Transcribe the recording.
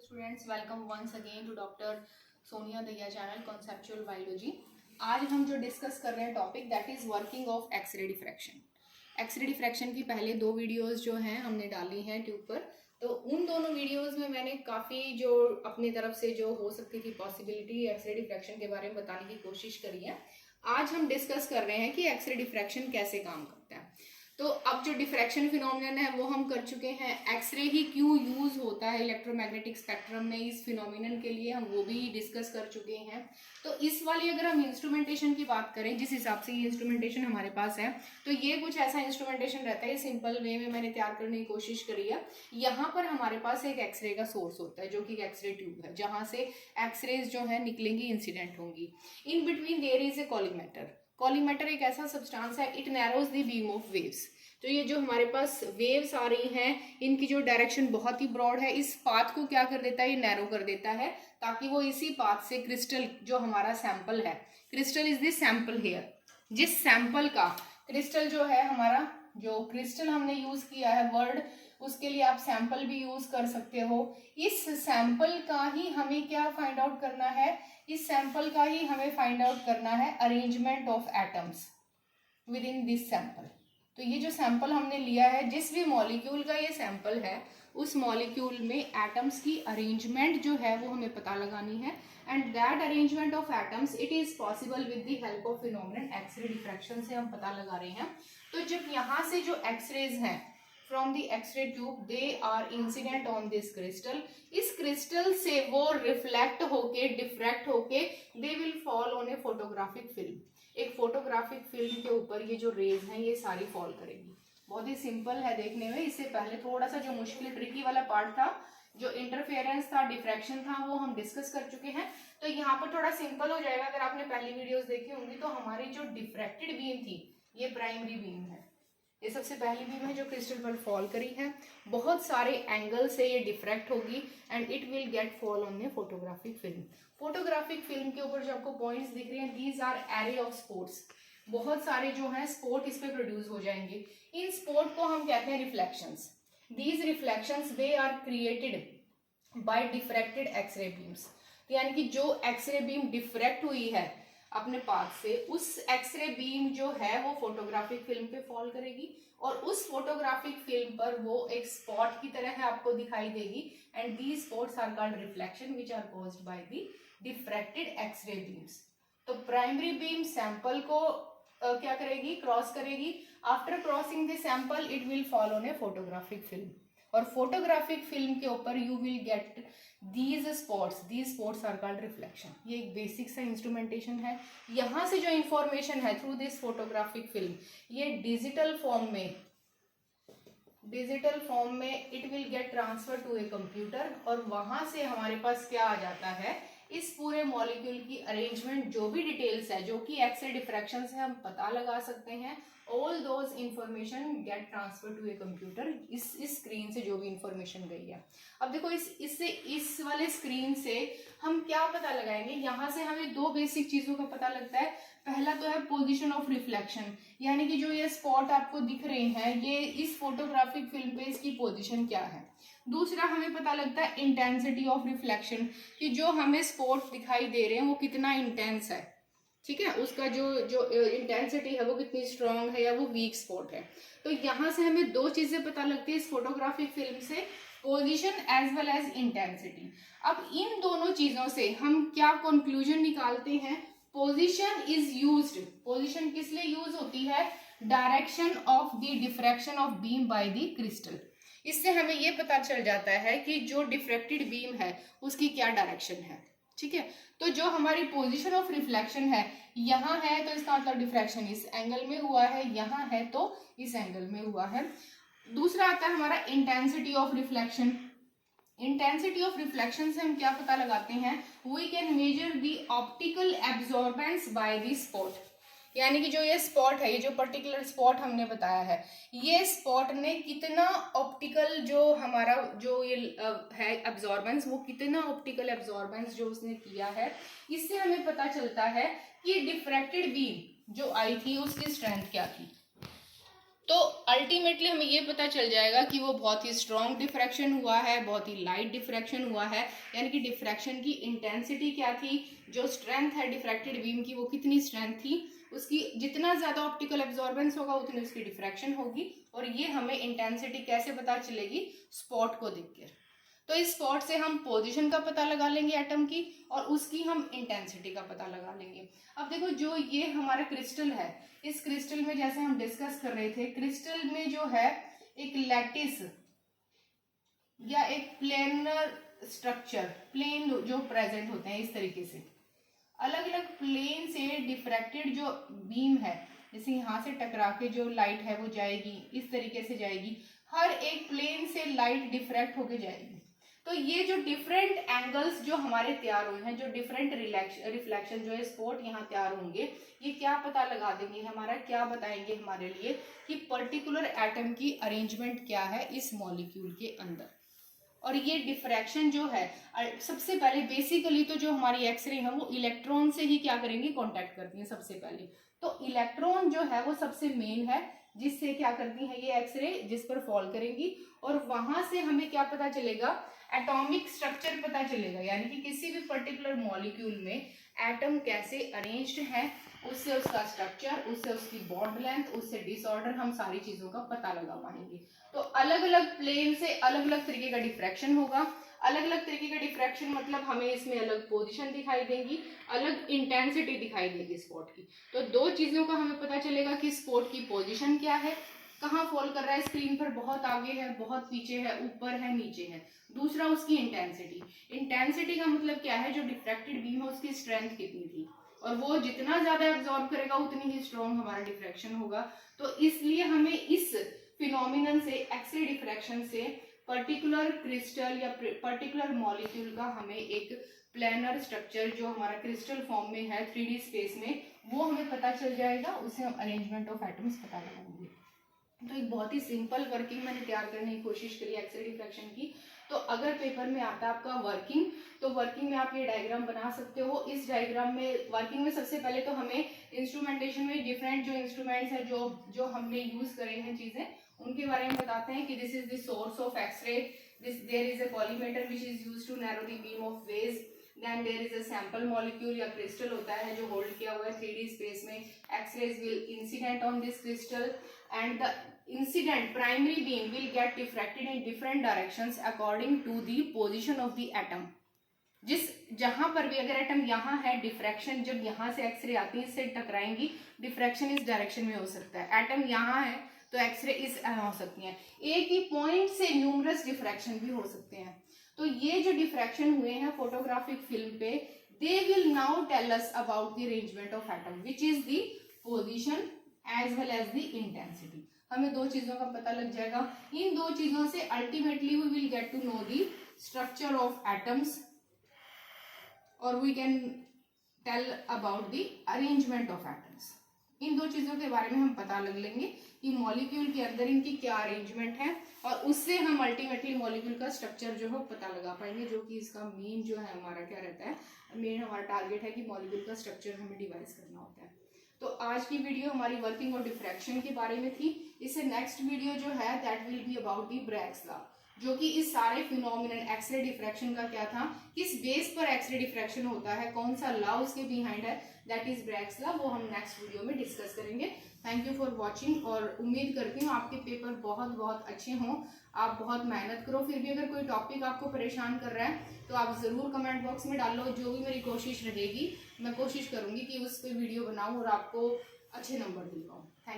Students, welcome once again to doctor Sonia Daiya channel conceptual biology. आज हम जो डिस्कस कर रहे हैं topic that is working of x-ray diffraction. X-ray diffraction की पहले 2 वीडियोस जो हैं हमने डाली हैं ट्यूब पर, तो उन दोनों वीडियोस में मैंने काफ़ी जो अपनी तरफ से जो हो सकती थी पॉसिबिलिटी एक्सरे डिफ्रैक्शन के बारे में बताने की कोशिश करी है। आज हम डिस्कस कर रहे हैं कि एक्सरे डिफ्रैक्शन कैसे काम करता है। तो अब जो डिफ्रैक्शन फिनोमिनन है वो हम कर चुके हैं। एक्सरे ही क्यों यूज होता है इलेक्ट्रोमैग्नेटिक स्पेक्ट्रम में इस फिनोमिनन के लिए, हम वो भी डिस्कस कर चुके हैं। तो इस वाली अगर हम इंस्ट्रूमेंटेशन की बात करें, जिस हिसाब से ये इंस्ट्रूमेंटेशन हमारे पास है, तो ये कुछ ऐसा इंस्ट्रूमेंटेशन रहता है, सिंपल वे में मैंने तैयार करने की कोशिश करी है। यहाँ पर हमारे पास एक एक्सरे का सोर्स होता है जो कि एक्सरे ट्यूब है, जहाँ से एक्सरेज जो है निकलेंगी, इंसिडेंट होंगी। In between their is a collimator. Collimator एक ऐसा सब्सटेंस है, it narrows the beam of waves. तो ये जो हमारे पास वेव्स आ रही हैं, इनकी जो डायरेक्शन बहुत ही ब्रॉड है, इस पाथ को क्या कर देता है, ये नैरो कर देता है, ताकि वो इसी पाथ से क्रिस्टल जो हमारा सैंपल है, crystal is this sample here, जिस सैंपल का क्रिस्टल जो है हमारा, जो क्रिस्टल हमने यूज किया है वर्ड, उसके लिए आप सैंपल भी यूज कर सकते हो। इस सैंपल का ही हमें क्या फाइंड आउट करना है, इस सैंपल का ही हमें फाइंड आउट करना है arrangement of atoms with in this sample. तो ये जो सैंपल हमने लिया है, जिस भी मॉलिक्यूल का ये सैंपल है, उस मॉलिक्यूल में एटम्स की अरेंजमेंट जो है वो हमें पता लगानी है। And that arrangement of atoms it is possible with the help of phenomenon x-ray diffraction से हम पता लगा रहे हैं। तो जब यहाँ से जो एक्सरेज हैं from the x-ray tube, they are incident on this crystal, इस क्रिस्टल से वो रिफ्लेक्ट होके, डिफ्रैक्ट होके, they will fall on a photographic film. एक फोटोग्राफिक फिल्म के ऊपर ये जो रेज हैं ये सारी फॉल करेगी। बहुत ही सिंपल है देखने में। इससे पहले थोड़ा सा जो मुश्किल ट्रिकी वाला पार्ट था, जो इंटरफेरेंस था, डिफ्रैक्शन था, वो हम डिस्कस कर चुके हैं। तो यहाँ पर थोड़ा सिंपल हो जाएगा। अगर आपने पहली वीडियोस देखी होंगी तो हमारी जो डिफ्रैक्टेड बीम थी, ये प्राइमरी बीम है, ये सबसे पहली बीम है जो क्रिस्टल पर फॉल करी है। बहुत सारे एंगल से ये डिफ्रैक्ट होगी and it will get fall on a photographic film. Photographic film के ऊपर जो आपको पॉइंट्स दिख रहे हैं, these are array of spots. बहुत सारे जो हैं स्पॉट इस पे प्रोड्यूस हो जाएंगे। इन स्पॉट को हम कहते हैं reflections. These reflections they are created by diffracted x-ray beams. यानी कि जो एक्सरे बीम डिफ्रैक्ट हुई है अपने पाथ से, उस एक्सरे बीम जो है वो फोटोग्राफिक फिल्म पे फॉल करेगी और उस फोटोग्राफिक फिल्म पर वो एक स्पॉट की तरह है आपको दिखाई देगी। And these spots are called reflection which are caused by the diffracted x-ray beams. तो प्राइमरी बीम सैंपल को क्या करेगी, क्रॉस करेगी। After crossing the sample it will fall on a photographic film, और फोटोग्राफिक फिल्म के ऊपर you will get these spots are called reflection. ये एक बेसिक सा इंस्ट्रूमेंटेशन है। यहाँ से जो इंफॉर्मेशन है थ्रू दिस फोटोग्राफिक फिल्म, ये डिजिटल फॉर्म में it will get transfer to a computer, और वहां से हमारे पास क्या आ जाता है, इस पूरे मॉलिक्यूल की अरेंजमेंट, जो भी डिटेल्स है जो कि एक्सरे डिफ्रैक्शन से हम पता लगा सकते हैं, all those information get transfer to a computer. इस स्क्रीन से जो भी इंफॉर्मेशन गई है, अब देखो इस वाले स्क्रीन से हम क्या पता लगाएंगे। यहाँ से हमें 2 बेसिक चीजों का पता लगता है। पहला तो है पोजीशन ऑफ रिफ्लेक्शन, यानी कि जो ये स्पॉट आपको दिख रहे हैं, ये इस फोटोग्राफिक फिल्म पे इसकी पोजीशन क्या है। दूसरा हमें पता लगता है इंटेंसिटी ऑफ रिफ्लेक्शन, कि जो हमें स्पॉट दिखाई दे रहे हैं वो कितना इंटेंस है, ठीक है, उसका जो इंटेंसिटी है वो कितनी स्ट्रांग है या वो वीक स्पॉट है। तो यहाँ से हमें 2 चीजें पता लगती है इस फोटोग्राफिक फिल्म से, position as well as intensity. अब इन दोनों चीजों से हम क्या कंक्लूजन निकालते हैं, पोजीशन इज यूज्ड। पोजीशन किस लिए यूज होती है, direction of the diffraction of beam by the crystal. इससे हमें ये पता चल जाता है कि जो डिफ्रैक्टेड बीम है उसकी क्या डायरेक्शन है, ठीक है। तो जो हमारी पोजीशन ऑफ रिफ्लेक्शन है, यहाँ है तो इसका मतलब डिफ्रैक्शन इस एंगल में हुआ है, यहाँ है तो इस एंगल में हुआ है। दूसरा आता है हमारा intensity of reflection. Intensity of reflection से हम क्या पता लगाते हैं, we can measure the optical absorbance by the spot. यानी कि जो ये स्पॉट है, ये जो पर्टिकुलर स्पॉट हमने बताया है, ये स्पॉट ने कितना ऑप्टिकल, जो हमारा जो ये है एब्जॉर्बेंस, वो कितना ऑप्टिकल एब्जॉर्बेंस जो उसने किया है। इससे हमें पता चलता है कि डिफ्रैक्टेड बीम जो आई थी उसकी स्ट्रेंथ क्या थी। तो अल्टीमेटली हमें ये पता चल जाएगा कि वो बहुत ही स्ट्रॉन्ग डिफ्रैक्शन हुआ है, बहुत ही लाइट डिफ्रैक्शन हुआ है, यानी कि डिफ्रैक्शन की इंटेंसिटी क्या थी, जो स्ट्रेंथ है डिफ्रैक्टेड बीम की वो कितनी स्ट्रेंथ थी, उसकी जितना ज़्यादा ऑप्टिकल एब्जॉर्बेंस होगा उतनी उसकी डिफ्रैक्शन होगी। और ये हमें इंटेंसिटी कैसे पता चलेगी, स्पॉट को देखकर। तो इस स्पॉट से हम पोजीशन का पता लगा लेंगे एटम की और उसकी हम इंटेंसिटी का पता लगा लेंगे। अब देखो जो ये हमारा क्रिस्टल है, इस क्रिस्टल में जैसे हम डिस्कस कर रहे थे, क्रिस्टल में जो है एक लैटिस या एक प्लेनर स्ट्रक्चर, प्लेन जो प्रेजेंट होते हैं इस तरीके से, अलग अलग प्लेन से डिफ्रैक्टेड जो बीम है, जैसे यहाँ से टकरा के जो लाइट है वो जाएगी, इस तरीके से जाएगी, हर एक प्लेन से लाइट डिफ्रैक्ट होके जाएगी। तो ये जो डिफरेंट एंगल्स जो हमारे तैयार हुए हैं, जो डिफरेंट रिफ्लेक्शन जो है स्पॉट यहाँ तैयार होंगे, ये क्या पता लगा देंगे हमारा, क्या बताएंगे हमारे लिए कि पर्टिकुलर एटम की अरेंजमेंट क्या है इस मॉलिक्यूल के अंदर। और ये डिफ्रैक्शन जो है, सबसे पहले बेसिकली तो जो हमारी एक्सरे है वो इलेक्ट्रॉन से ही क्या करेंगे, कॉन्टैक्ट करती है सबसे पहले। तो इलेक्ट्रॉन जो है वो सबसे मेन है जिससे क्या करती है ये एक्सरे, जिस पर फॉल करेंगी और वहां से हमें क्या पता चलेगा, एटॉमिक स्ट्रक्चर पता चलेगा, यानी कि किसी भी पर्टिकुलर मॉलिक्यूल में एटम कैसे अरेंज्ड है, उससे उसका स्ट्रक्चर, उससे उसकी बॉन्ड लेंथ, उससे डिसऑर्डर, हम सारी चीजों का पता लगा पाएंगे। तो अलग अलग प्लेन से अलग अलग तरीके का डिफ्रैक्शन होगा, अलग अलग तरीके का डिफ्रैक्शन मतलब हमें इसमें अलग पोजीशन दिखाई देगी, अलग इंटेंसिटी दिखाई देगी स्पॉट की। तो दो चीजों का हमें पता चलेगा कि स्पॉट की पोजीशन क्या है, कहाँ फॉल कर रहा है स्क्रीन पर, बहुत आगे है, बहुत पीछे है, ऊपर है, नीचे है। दूसरा उसकी इंटेंसिटी, इंटेंसिटी का मतलब क्या है, जो डिफ्रैक्टेड बीम है उसकी स्ट्रेंथ कितनी थी, और वो जितना ज्यादा एब्जॉर्ब करेगा उतनी ही स्ट्रॉन्ग हमारा डिफ्रैक्शन होगा। तो इसलिए हमें इस फिनोमिनन से, एक्सरे डिफ्रैक्शन से, पर्टिकुलर क्रिस्टल या पर्टिकुलर मॉलिक्यूल का हमें एक प्लेनर स्ट्रक्चर जो हमारा क्रिस्टल फॉर्म में है 3D स्पेस में, वो हमें पता चल जाएगा, उससे हम अरेंजमेंट ऑफ एटम्स पता लगाएंगे। तो एक बहुत ही सिंपल वर्किंग मैंने तैयार करने की कोशिश करी एक्सरे डिफ्रैक्शन की। तो अगर पेपर में आता है आपका वर्किंग, तो वर्किंग में आप ये डायग्राम बना सकते हो। इस डायग्राम में वर्किंग में सबसे पहले तो हमें इंस्ट्रूमेंटेशन में डिफरेंट जो इंस्ट्रूमेंट्स हैं जो हमने यूज करे हैं चीजें, उनके बारे में बताते हैं कि this is the source of x-ray, there is a collimator which is used to narrow the beam of waves, then there is a sample molecule या क्रिस्टल होता है जो होल्ड किया हुआ है 3D स्पेस में, x-rays will incident on this crystal and the incident primary beam will get diffracted in different directions according to the position of the atom। जहां पर भी अगर एटम यहाँ है, डिफ्रैक्शन जब यहाँ से एक्सरे आती है इससे टकराएंगी, डिफ्रैक्शन इस डायरेक्शन में हो सकता है। एटम यहाँ है तो एक्सरे इस हो सकती है। एक ही पॉइंट से न्यूमरस डिफ्रैक्शन भी हो सकते हैं। तो ये जो डिफ्रैक्शन हुए हैं फोटोग्राफिक फिल्म पे, they will now tell us about the arrangement of atom which is the position as well as the intensity. हमें दो चीजों का पता लग जाएगा। इन दो चीजों से ultimately we will get to know the structure of atoms और we can tell about the arrangement of atoms. इन दो चीजों के बारे में हम पता लग लेंगे कि मॉलिक्यूल के अंदर इनकी क्या अरेंजमेंट है, और उससे हम अल्टीमेटली मॉलिक्यूल का स्ट्रक्चर जो है पता लगा पाएंगे, जो कि इसका मेन जो है हमारा क्या रहता है, मेन हमारा टारगेट है कि मॉलिक्यूल का स्ट्रक्चर हमें डिवाइस करना होता है। तो आज की वीडियो हमारी वर्किंग और डिफ्रैक्शन के बारे में थी। इससे नेक्स्ट वीडियो जो है that will be about the Bragg's law, जो कि इस सारे फिनोमिनन एक्सरे डिफ्रैक्शन का क्या था, किस बेस पर एक्सरे डिफ्रैक्शन होता है, कौन सा लॉ उसके बिहाइंड है, दैट इज ब्रैग्स लॉ, वो हम नेक्स्ट वीडियो में डिस्कस करेंगे। थैंक यू फॉर वॉचिंग, और उम्मीद करती हूँ आपके पेपर बहुत बहुत अच्छे हों, आप बहुत मेहनत करो। फिर भी अगर कोई टॉपिक आपको परेशान कर रहा है तो आप ज़रूर कमेंट बॉक्स में डालो, जो भी मेरी कोशिश रहेगी मैं कोशिश करूँगी कि उस पर वीडियो बनाऊँ और आपको अच्छे नंबर दिलवाऊँ। Thank you.